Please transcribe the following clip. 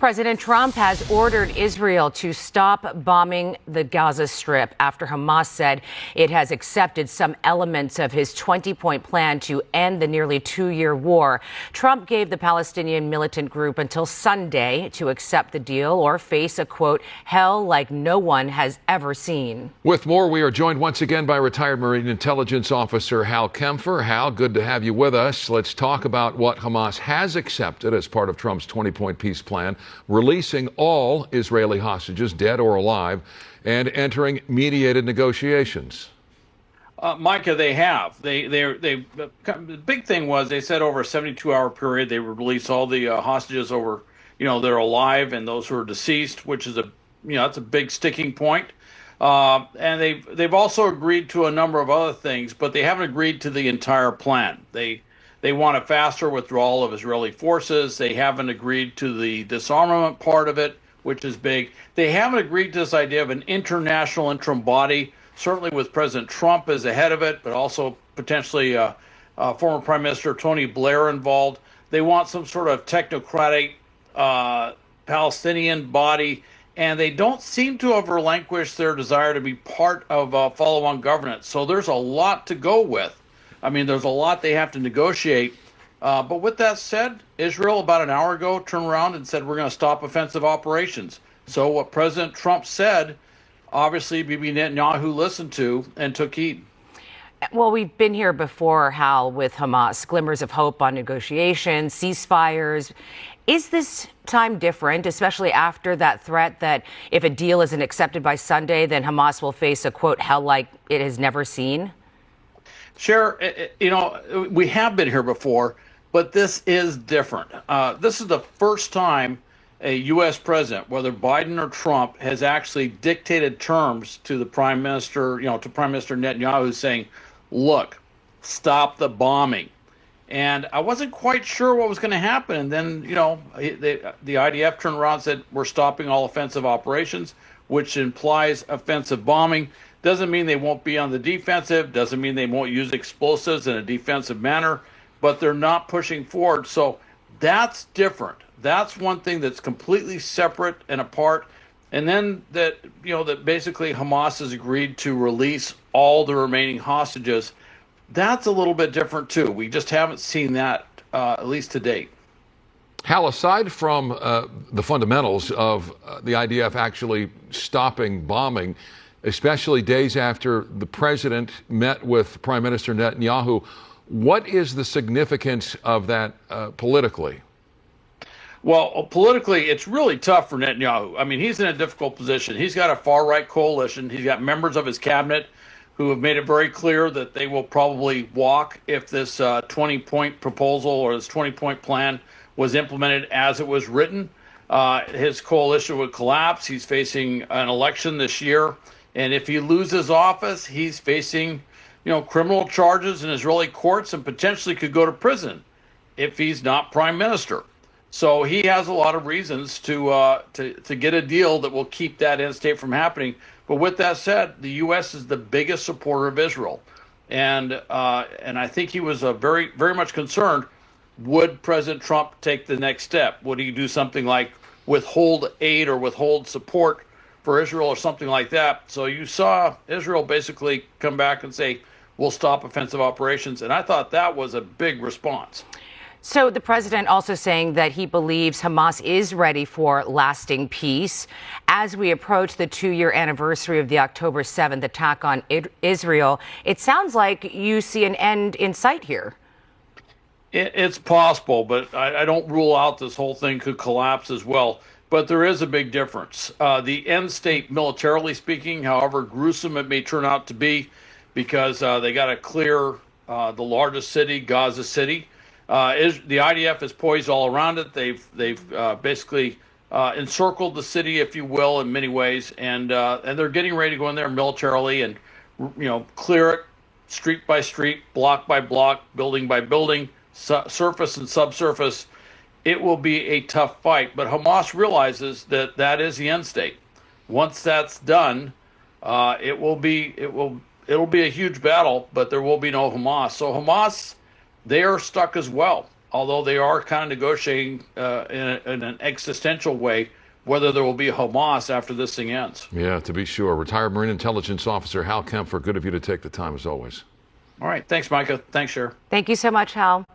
President Trump has ordered Israel to stop bombing the Gaza Strip after Hamas said it has accepted some elements of his 20-point plan to end the nearly 2-year war. Trump gave the Palestinian militant group until Sunday to accept the deal or face a, quote, hell like no one has ever seen. With more, we are joined once again by retired Marine intelligence officer Hal Kempfer. Hal, good to have you with us. Let's talk about what Hamas has accepted as part of Trump's 20-point peace plan, releasing all Israeli hostages, dead or alive, and entering mediated negotiations. Micah, they have. The big thing was they said over a 72-hour period they would release all the hostages over, they're alive and those who are deceased, which is that's a big sticking point. And they've also agreed to a number of other things, but they haven't agreed to the entire plan. They want a faster withdrawal of Israeli forces. They haven't agreed to the disarmament part of it, which is big. They haven't agreed to this idea of an international interim body, certainly with President Trump as the head of it, but also potentially former Prime Minister Tony Blair involved. They want some sort of technocratic Palestinian body, and they don't seem to have relinquished their desire to be part of follow-on governance. So there's a lot to go with. There's a lot they have to negotiate. But with that said, Israel about an hour ago turned around and said, we're going to stop offensive operations. So what President Trump said, obviously Bibi Netanyahu listened to and took heed. Well, we've been here before, Hal, with Hamas. Glimmers of hope on negotiations, ceasefires. Is this time different, especially after that threat that if a deal isn't accepted by Sunday, then Hamas will face a, quote, hell like it has never seen? Sure, we have been here before, but this is different. This is the first time a U.S. president, whether Biden or Trump, has actually dictated terms to the prime minister, to Prime Minister Netanyahu, saying, look, stop the bombing. And I wasn't quite sure what was going to happen. And then, the IDF turned around and said, we're stopping all offensive operations, which implies offensive bombing. Doesn't mean they won't be on the defensive, doesn't mean they won't use explosives in a defensive manner, but they're not pushing forward. So that's different. That's one thing that's completely separate and apart. And then that basically Hamas has agreed to release all the remaining hostages. That's a little bit different too. We just haven't seen that, at least to date. Hal, aside from the fundamentals of the IDF actually stopping bombing, especially days after the president met with Prime Minister Netanyahu, what is the significance of that politically? Well, politically, it's really tough for Netanyahu. He's in a difficult position. He's got a far-right coalition. He's got members of his cabinet who have made it very clear that they will probably walk if this 20-point proposal or this 20-point plan was implemented as it was written. His coalition would collapse. He's facing an election this year. And if he loses office, he's facing, criminal charges in Israeli courts and potentially could go to prison if he's not prime minister. So he has a lot of reasons to get a deal that will keep that end state from happening. But with that said, the U.S. is the biggest supporter of Israel, and I think he was very, very much concerned. Would President Trump take the next step? Would he do something like withhold aid or withhold support for Israel or something like that? So you saw Israel basically come back and say, we'll stop offensive operations. And I thought that was a big response. So the president also saying that he believes Hamas is ready for lasting peace. As we approach the 2-year anniversary of the October 7th attack on Israel, it sounds like you see an end in sight here. It's possible, but I don't rule out this whole thing could collapse as well. But there is a big difference. The end state, militarily speaking, however gruesome it may turn out to be, because they got to clear the largest city, Gaza City. The IDF is poised all around it. They've basically encircled the city, if you will, in many ways, and they're getting ready to go in there militarily and clear it street by street, block by block, building by building, surface and subsurface. It will be a tough fight, but Hamas realizes that that is the end state. Once that's done, it'll be a huge battle, but there will be no Hamas. So Hamas, they are stuck as well. although they are kind of negotiating in an existential way whether there will be a Hamas after this thing ends. Yeah, to be sure. Retired Marine Intelligence Officer Hal Kempfer, good of you to take the time as always. All right. Thanks, Micah. Thanks, Cher. Thank you so much, Hal.